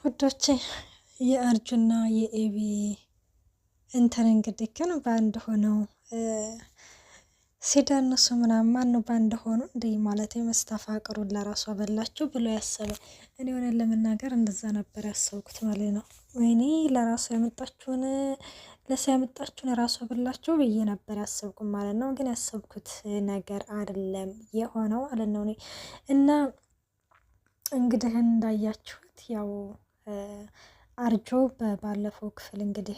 ውዶቼ የአርጁና የኤቢ እንትን እንግዲህ ግን በአንድ ሆነው ሲደንሱ ምናምን ማነው በአንድ ሆኑ እንዴ ማለት መስተፋቅሩን ለራሷ በላችሁ ብሎ ያሰበ። እኔ ሆነን ለመናገር እንደዛ ነበር ያሰብኩት ማለት ነው። ወይኔ ለራሷ ያመጣችሁን ለሰው ያመጣችሁን ራሷ በላችሁ ብዬ ነበር ያሰብኩት ማለት ነው። ግን ያሰብኩት ነገር አይደለም የሆነው ማለት ነው። እና እንግዲህ እንዳያችሁት ያው አርጆ ባለፈው ክፍል እንግዲህ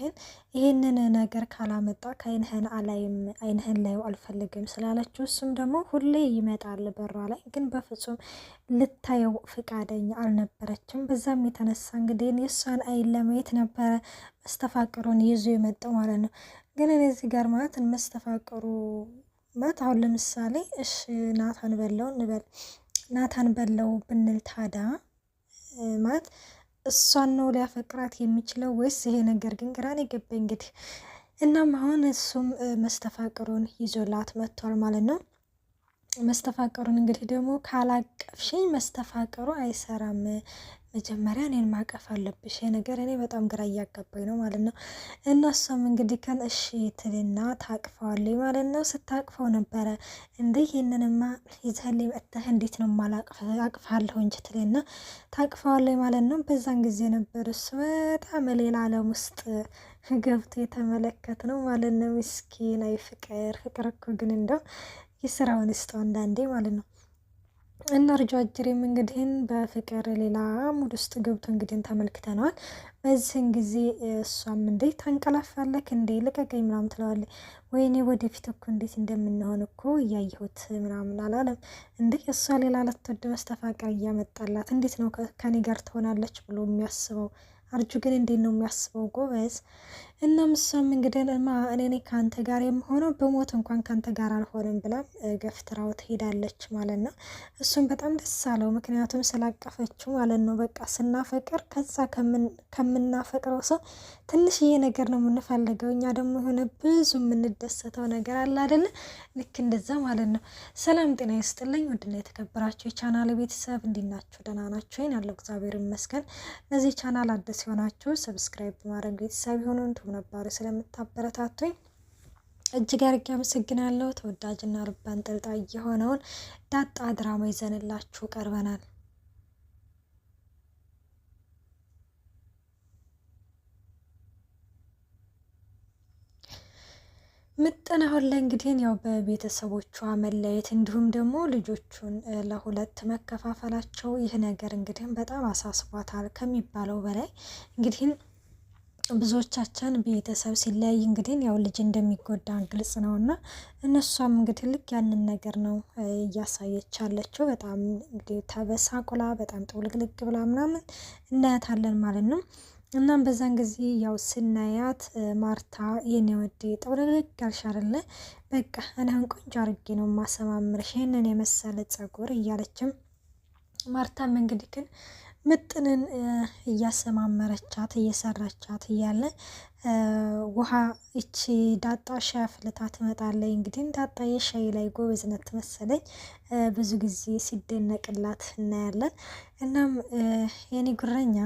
ይሄንን ነገር ካላመጣ ከአይንህን አላይም አይንህን ላይ አልፈልግም ስላለችው እሱም ደግሞ ሁሌ ይመጣል በሯ ላይ ግን በፍጹም ልታየው ፍቃደኛ አልነበረችም። በዛም የተነሳ እንግዲህ የእሷን አይን ለማየት ነበረ መስተፋቅሩን ይዞ የመጣው ማለት ነው። ግን እኔ እዚህ ጋር ማለት መስተፋቅሩ ማለት አሁን ለምሳሌ እሺ ናታን በለው እንበል ናታን በለው ብንል ታዳ ማለት እሷን ነው ሊያፈቅራት የሚችለው ወይስ ይሄ ነገር ግን ግራን የገባኝ እንግዲህ። እናም አሁን እሱም መስተፋቅሩን ይዞላት መጥቷል ማለት ነው። መስተፋቅሩን እንግዲህ ደግሞ ካላቀፍሽኝ መስተፋቅሩ አይሰራም፣ መጀመሪያ እኔን ማቀፍ አለብሽ። ነገር እኔ በጣም ግራ እያጋባኝ ነው ማለት ነው። እና እሷም እንግዲህ ከን እሺ ትልና ታቅፈዋለች ማለት ነው። ስታቅፈው ነበረ እንዴ ይህንንማ ይዘህልኝ መጥተህ እንዴት ነው አቅፋለሁ እንጂ ትልና ታቅፈዋለች ማለት ነው። በዛን ጊዜ ነበር እሱ በጣም ሌላ ዓለም ውስጥ ገብቶ የተመለከት ነው ማለት ነው። ምስኪን አይ ፍቅር እኮ ግን እንደው የስራውን ይስጠው አንዳንዴ ማለት ነው። እና አርጇጅሬም እንግዲህን በፍቅር ሌላ ሙድ ውስጥ ገብቶ እንግዲህን ተመልክተነዋል። በዚህን ጊዜ እሷም እንዴ ታንቀላፋለክ እንዴ ልቀቀኝ ምናምን ትለዋለች። ወይኔ ወደፊት እኮ እንዴት እንደምንሆን እኮ እያየሁት ምናምን አላለም እንዴ እሷ ሌላ ልትወድ መስተፋቅር እያመጣላት እንዴት ነው ከኔ ጋር ትሆናለች ብሎ የሚያስበው? አርጁ ግን እንዴት ነው የሚያስበው ጎበዝ። እና ምሳም እንግዲህ እኔ ከአንተ ጋር የምሆነው በሞት እንኳን ከአንተ ጋር አልሆንም ብላም ገፍትራው ትሄዳለች ማለት ነው። እሱም በጣም ደስ አለው ምክንያቱም ስላቀፈችው ማለት ነው። በቃ ስናፈቅር ከዛ ከምናፈቅረው ሰው ትንሽዬ ነገር ነው የምንፈልገው፣ እኛ ደግሞ የሆነ ብዙ የምንደሰተው ነገር አለ አይደለ? ልክ እንደዛ ማለት ነው። ሰላም ጤና ይስጥልኝ ውድና የተከበራችሁ የቻናል ቤተሰብ እንዲናችሁ ደህና ናችሁ? ያለው እግዚአብሔር ይመስገን። ለዚህ ቻናል አዲስ ሲሆናችሁ ሰብስክራይብ በማድረግ ቤተሰብ ይሁኑ። እንዲሁም ነባሩ ስለምታበረታቱኝ እጅግ አድርጌ አመሰግናለሁ። ተወዳጅና ልብ አንጠልጣይ የሆነውን ዳጣ ድራማ ይዘንላችሁ ቀርበናል። ምጥን አሁን ላይ እንግዲህ ያው በቤተሰቦቿ መለየት እንዲሁም ደግሞ ልጆቹን ለሁለት መከፋፈላቸው ይህ ነገር እንግዲህ በጣም አሳስቧታል ከሚባለው በላይ። እንግዲህ ብዙዎቻችን ቤተሰብ ሲለያይ እንግዲህ ያው ልጅ እንደሚጎዳ ግልጽ ነው እና እነሷም እንግዲህ ልክ ያንን ነገር ነው እያሳየች ያለችው። በጣም እንግዲህ ተበሳቁላ በጣም ጥውልግልግ ብላ ምናምን እናያታለን ማለት ነው። እናም በዛን ጊዜ ያው ስናያት ማርታ የኔ ወዴ ጥውልግልግ አልሻርለ በቃ እኔ አሁን ቆንጆ አርጌ ነው ማሰማምርሽ ይሄንን የመሰለ ጸጉር እያለችም ማርታም እንግዲህ ግን ምጥንን እያሰማመረቻት እየሰራቻት እያለ ውሃ እቺ ዳጣ ሻይ አፍልታ ትመጣለች። እንግዲህ ዳጣ የሻይ ላይ ጎበዝነት መሰለኝ ብዙ ጊዜ ሲደነቅላት እናያለን። እናም የኔ ጉረኛ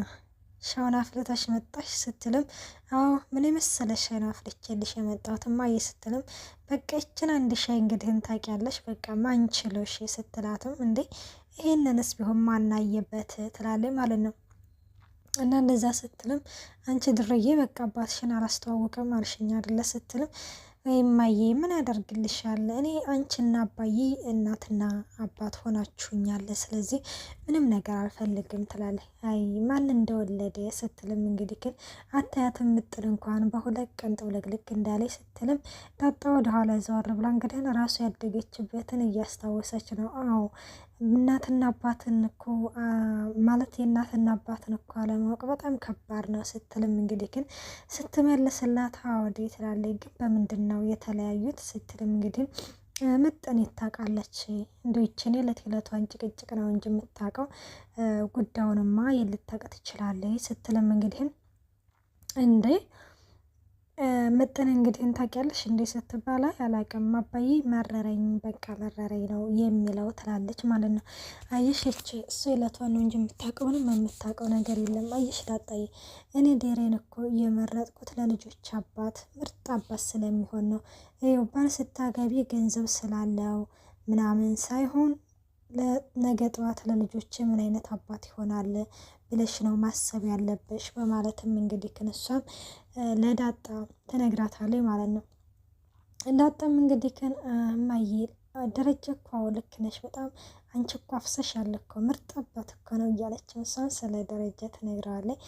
ሻውን አፍልተሽ መጣሽ ስትልም አዎ ምን የመሰለ ሻይ ነው አፍልቼልሽ የመጣሁት እማዬ ስትልም በቃ ይችን አንድ ሻይ እንግዲህን ታውቂያለሽ በቃ ማንችለው እሺ ስትላትም እንዴ ይሄንንስ ቢሆን ማናየበት ትላለች ማለት ነው። እና እንደዛ ስትልም አንቺ ድርዬ በቃ አባትሽን አላስተዋወቀም አልሽኝ አይደለ ስትልም እማዬ ምን ያደርግልሻል እኔ አንቺና አባዬ እናትና አባት ሆናችሁኛል፣ ስለዚህ ምንም ነገር አልፈልግም ትላለች። አይ ማን እንደወለደ ስትልም እንግዲህ ግን አታያትም ምጥን እንኳን በሁለት ቀን ጥውልግልግ እንዳለች ስትልም ዳጣ ወደኋላ ዘወር ብላ እንግዲህ ራሱ ያደገችበትን እያስታወሰች ነው። አዎ እናትና አባትን እኮ ማለት የእናትና አባትን እኮ አለማወቅ በጣም ከባድ ነው ስትልም እንግዲህ ግን ስትመልስላት አወዴ ትላለች። ግን በምንድን ነው የተለያዩት ስትልም እንግዲህ ምጥን ታውቃለች እንደ ይችን የዕለቷን ጭቅጭቅ ነው እንጂ የምታውቀው ጉዳዩንማ የልታውቅ ትችላለች ስትልም እንግዲህ እንዴ ምጥን እንግዲህ ታውቂያለሽ እንዴ ስትባላ አላውቅም። አባዬ መረረኝ በቃ መረረኝ ነው የሚለው ትላለች ማለት ነው። አየሽ እሱ የለቷን ነው እንጂ የምታውቀውንም የምታውቀው ነገር የለም። አየሽ ዳጣዬ እኔ ዴሬን እኮ የመረጥኩት ለልጆች አባት ምርጥ አባት ስለሚሆን ነው። ይኸው ባል ስታገቢ ገንዘብ ስላለው ምናምን ሳይሆን ለነገ ጠዋት ለልጆች ምን አይነት አባት ይሆናል ብለሽ ነው ማሰብ ያለብሽ በማለትም እንግዲህ ክንሷም ለዳጣ ትነግራታለች ማለት ነው። ዳጣም እንግዲህ እማዬ ደረጀ እኮ ልክ ነሽ፣ በጣም አንቺ እኮ አፍሰሻል እኮ ምርጥ አባት እኮ ነው እያለች እሷን ስለ ደረጀ ትነግረዋለች።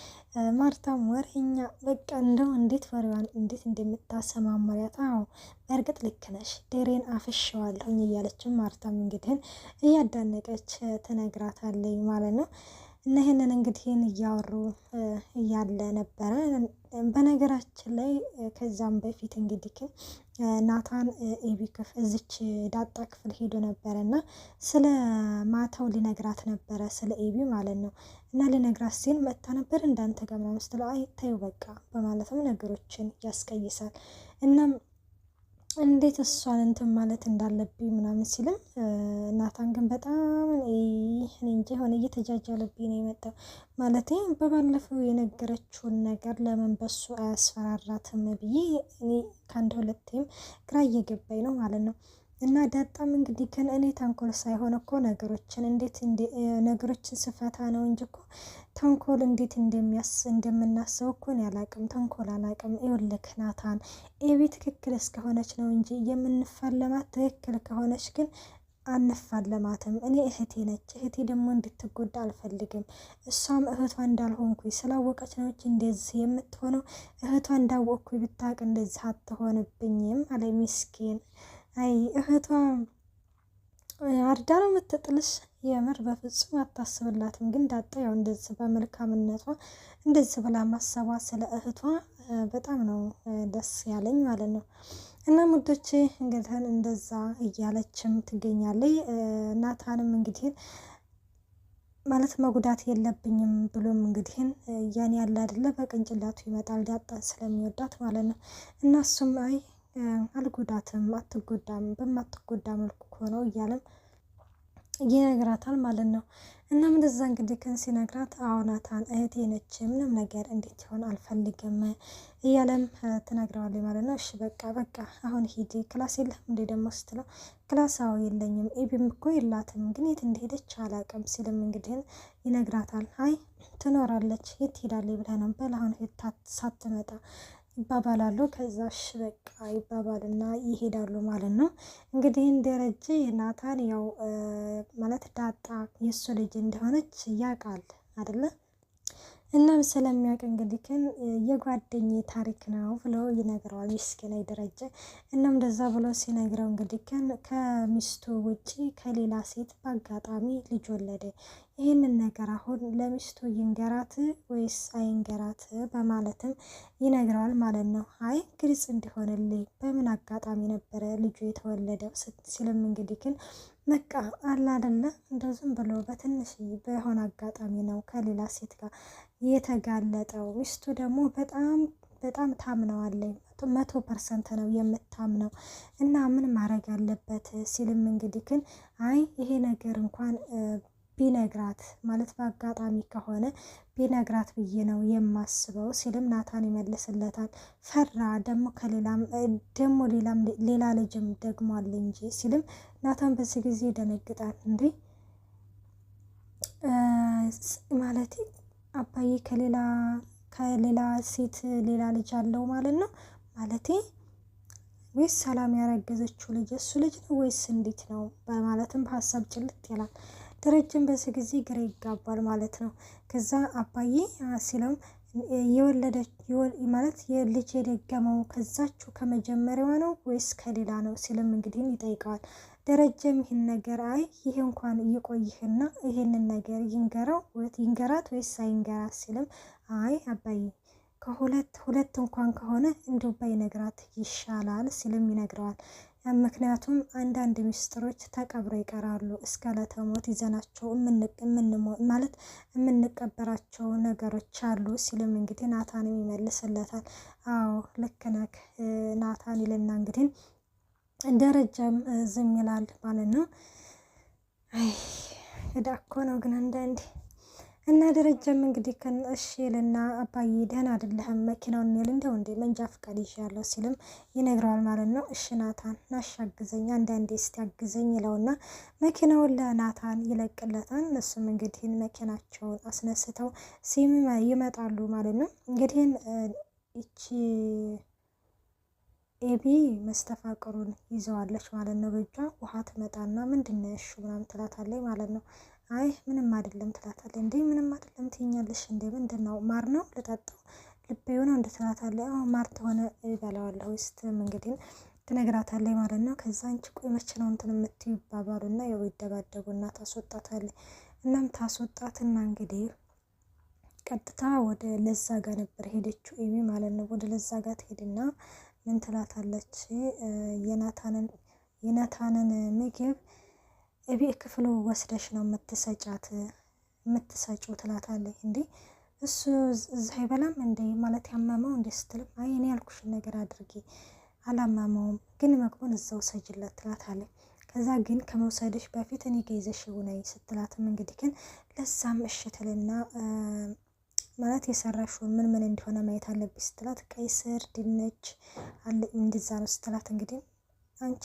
ማርታም ወሬኛ በቃ እንደው እንዴት ወሬዋን እንዴት እንደምታሰማመሪያት። አዎ በእርግጥ ልክ ነሽ ዴሬን አፍሸዋለሁኝ እያለችም ማርታም እንግዲህ እያዳነቀች ትነግራታለች ማለት ነው። እና ይሄንን እንግዲህ እያወሩ እያለ ነበረ። በነገራችን ላይ ከዛም በፊት እንግዲህ ናታን ኤቢ ክፍል እዚች ዳጣ ክፍል ሄዶ ነበረ እና ስለ ማታው ሊነግራት ነበረ ስለ ኤቢ ማለት ነው። እና ሊነግራት ሲል መታ ነበር እንዳንተ ጋር ምናምን ስትለው አይ ተይው በቃ በማለትም ነገሮችን ያስቀይሳል። እናም እንዴት እሷን እንትን ማለት እንዳለብኝ ምናምን ሲልም ናታን ግን በጣም እኔ እንጂ ሆነ እየተጃጃለብኝ ነው የመጣው። ማለቴ በባለፈው የነገረችውን ነገር ለምን በሱ አያስፈራራትም ብዬ እኔ ከአንድ ሁለቴም ግራ እየገባኝ ነው ማለት ነው። እና ዳጣም እንግዲህ ግን እኔ ተንኮል ሳይሆን እኮ ነገሮችን ስፈታ ነው እንጂ እኮ ተንኮል እንዴት እንደምናስበው እኮ እኔ አላቅም፣ ተንኮል አላቅም። ይኸውልህ ናታን ኤቢ ትክክል እስከሆነች ነው እንጂ የምንፋለማት፣ ትክክል ከሆነች ግን አንፋለማትም። እኔ እህቴ ነች፣ እህቴ ደግሞ እንድትጎዳ አልፈልግም። እሷም እህቷ እንዳልሆንኩኝ ስላወቀች ነው እንደዚህ የምትሆነው። እህቷ እንዳወቅኩኝ ብታውቅ እንደዚህ አትሆንብኝም አለ ምስኪን። አይ እህቷ አርዳ ነው የምትጥልሽ። የምር በፍጹም አታስብላትም። ግን ዳጣ ያው እንደዚህ በመልካምነቷ እንደዚህ ብላ ማሰቧ ስለ እህቷ በጣም ነው ደስ ያለኝ ማለት ነው። እና ሙዶቼ እንግዲህ እንደዛ እያለችም ትገኛለች። ናታንም እንግዲህ ማለት መጉዳት የለብኝም ብሎም እንግዲህ ያኔ ያለ አይደለ በቅንጭላቱ ይመጣል ዳጣን ስለሚወዳት ማለት ነው። እና እሱም አይ አልጎዳትም፣ አትጎዳም፣ በማትጎዳ መልኩ ሆነው እያለም ይነግራታል ማለት ነው። እናም እንደዛ እንግዲህ ሲነግራት አዎ ናታን እህቴ ነች፣ ምንም ነገር እንዴት ይሆን አልፈልግም እያለም ትነግረዋለች ማለት ነው። እሺ በቃ አሁን ሂጂ፣ ክላስ የለም እንዴ ደግሞ ስትለው ክላስ አዎ የለኝም፣ ኤቢም እኮ የላትም ግን የት እንደሄደች አላውቅም ሲልም እንግዲህ ይነግራታል። አይ ትኖራለች፣ የት ሄዳለች ብለህ ነው በል አሁን ሳትመጣ ይባባላሉ። ከዛሽ በቃ ይባባልና ይሄዳሉ ማለት ነው። እንግዲህ ደረጀ ናታን ያው ማለት ዳጣ የእሱ ልጅ እንደሆነች ያውቃል አይደለ? እናም ስለሚያውቅ እንግዲህ ግን የጓደኛ ታሪክ ነው ብሎ ይነግረዋል። ምስኪን ደረጀ። እናም እንደዛ ብሎ ሲነግረው እንግዲህ ግን ከሚስቱ ውጪ ከሌላ ሴት በአጋጣሚ ልጅ ወለደ። ይህንን ነገር አሁን ለሚስቱ ይንገራት ወይስ አይንገራት በማለትም ይነግረዋል ማለት ነው። አይ ግልጽ እንዲሆንልኝ በምን አጋጣሚ ነበረ ልጁ የተወለደው ሲልም እንግዲህ ግን በቃ አለ አይደለ እንደው ዝም ብሎ በትንሽ በሆነ አጋጣሚ ነው ከሌላ ሴት ጋር የተጋለጠው። ሚስቱ ደግሞ በጣም ታምነዋለኝ 100% ነው የምታምነው እና ምን ማድረግ አለበት ሲልም እንግዲህ ግን አይ ይሄ ነገር እንኳን ቢነግራት ማለት በአጋጣሚ ከሆነ ቢነግራት ብዬ ነው የማስበው ሲልም ናታን ይመልስለታል። ፈራ ደግሞ ሌላ ልጅም ደግሞ አለ እንጂ ሲልም ናታን በዚህ ጊዜ ይደነግጣል። እንዴ ማለት አባዬ ከሌላ ሴት ሌላ ልጅ አለው ማለት ነው ማለቴ ወይስ ሰላም ያረገዘችው ልጅ እሱ ልጅ ነው ወይስ እንዴት ነው በማለትም በሀሳብ ጭልጥ ይላል። ደረጀም በዚህ ጊዜ ግራ ይጋባል ማለት ነው። ከዛ አባዬ ሲለውም የወለደች ማለት የልጅ የደገመው ከዛችሁ ከመጀመሪያዋ ነው ወይስ ከሌላ ነው ሲልም እንግዲህ ይጠይቀዋል። ደረጀም ይህን ነገር አይ ይሄ እንኳን ይቆይህና ይሄንን ነገር ይንገራት ወይስ አይንገራት ሲልም አይ አባዬ ከሁለት እንኳን ከሆነ እንደው ባይነግራት ይሻላል ሲልም ይነግረዋል። ምክንያቱም አንዳንድ ሚስጥሮች ተቀብረው ይቀራሉ እስከ ዕለተ ሞት ይዘናቸው ማለት የምንቀበራቸው ነገሮች አሉ ሲልም እንግዲህ ናታንም ይመልስለታል። አዎ ልክ ነህ ናታን ይልና እንግዲህ ደረጃም ዝም ይላል ማለት ነው። አይ እዳ እኮ ነው ግን አንዳንዴ እና ደረጃም እንግዲህ እሺ ይልና አባዬ ደህና አይደለህም መኪናውን እኔ ልንደው እንዴ መንጃ ፈቃድ ይዣለሁ ሲልም ይነግረዋል ማለት ነው። እሺ ናታን ናሻግዘኝ አንዳንዴ እስቲ አግዘኝ ይለውና መኪናውን ለናታን ይለቅለታል። እነሱም እንግዲህ መኪናቸውን አስነስተው ይመጣሉ ማለት ነው። እንግዲህ እቺ ኤቢ መስተፋቅሩን ይዘዋለች ማለት ነው። በእጇ ውሃ ትመጣና ምንድነው እሹ ምናምን ትላታለች ማለት ነው። አይ ምንም አይደለም ትላታለች። እንዴ ምንም አይደለም ትይኛለሽ እንዴ ምንድነው ማር ነው ልጠጣው ልቤ ሆነ እንደ ትላታለች። አዎ ማር ተሆነ ይበላዋለሁ ስትም እንግዲህ ትነግራታለች ማለት ነው። ከዛ አንቺ ቆይ መቼ ነው እንትን የምትዩ ይባባሉና ያው ይደባደቡና ታስወጣታለች። እናም ታስወጣትና እንግዲህ ቀጥታ ወደ ለዛ ጋር ነበር ሄደችው ኤቢ ማለት ነው። ወደ ለዛ ጋር ትሄድና ምን ትላታለች የናታንን ምግብ እቤት ክፍሉ ወስደሽ ነው የምትሰጪው ትላታለች። እንዴ እሱ እዛ አይበላም እንዴ ማለት ያመመው እንዴ ስትልም አይ እኔ ያልኩሽን ነገር አድርጊ አላመመውም ግን ምግቡን እዛው ሰጅለት ትላታለች። ከዛ ግን ከመውሰድሽ በፊት እኔ ጋ ይዘሽው ነይ ስትላትም እንግዲህ ግን ለዛም እሽትልና ማለት የሰራሽውን ምን ምን እንደሆነ ማየት አለብኝ ስትላት ቀይ ስር ድንች አለ እንደዛ ነው ስትላት እንግዲህ አንቺ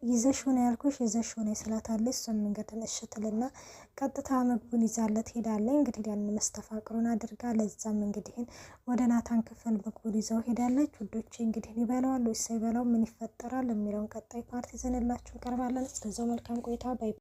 ይዘሽው ነው ያልኩሽ ይዘሽው ነው ስላታለች። እሱም መንገድ እሽትልና ቀጥታ ምግቡን ይዛለት ሄዳለች። እንግዲህ ያን መስተፋቅሩን አድርጋ ለዛም እንግዲህ ወደ ናታን ክፍል ምግቡን ይዘው ሄዳለች። ውዶቼ እንግዲህ ይበላዋል ወይስ አይበላው ምን ይፈጠራል የሚለውን ቀጣይ ፓርቲ ይዘንላችሁ እንቀርባለን። እስከዛው መልካም ቆይታ ባይ